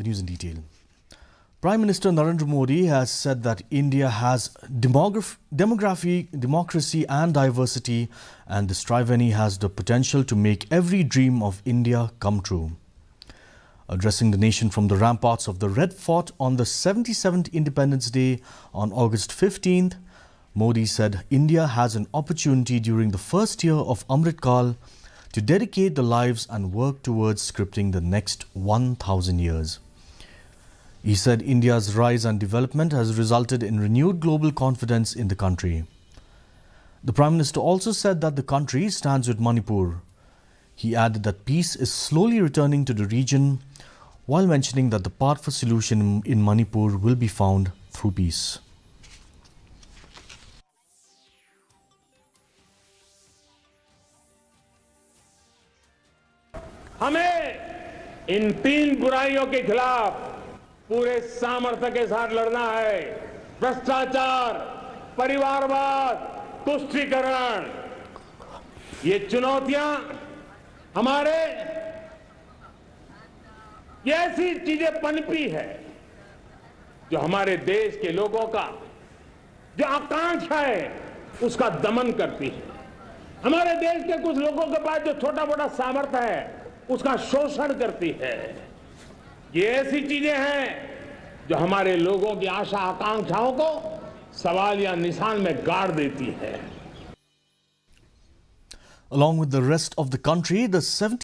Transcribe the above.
The news in detail. Prime Minister Narendra Modi has said that India has democracy and diversity, and this Triveni has the potential to make every dream of India come true. Addressing the nation from the ramparts of the Red Fort on the 77th Independence Day on August 15th, Modi said India has an opportunity during the first year of Amrit Kal to dedicate the lives and work towards scripting the next 1,000 years. He said India's rise and development has resulted in renewed global confidence in the country. The Prime Minister also said that the country stands with Manipur. He added that peace is slowly returning to the region, while mentioning that the path for solution in Manipur will be found through peace. हमें इन तीन बुराइयों के खिलाफ पूरे सामर्थ्य के साथ लड़ना है। भ्रष्टाचार, परिवारवाद, तुष्टीकरण, ये चुनौतियां हमारे ये ऐसी चीजें पनपी है जो हमारे देश के लोगों का जो आकांक्षा है उसका दमन करती है। हमारे देश के कुछ लोगों के पास जो छोटा मोटा सामर्थ्य है उसका शोषण करती है। ये ऐसी चीजें हैं जो हमारे लोगों की आशा आकांक्षाओं को सवाल या निशान में गाड़ देती है। Along with the rest of the country, the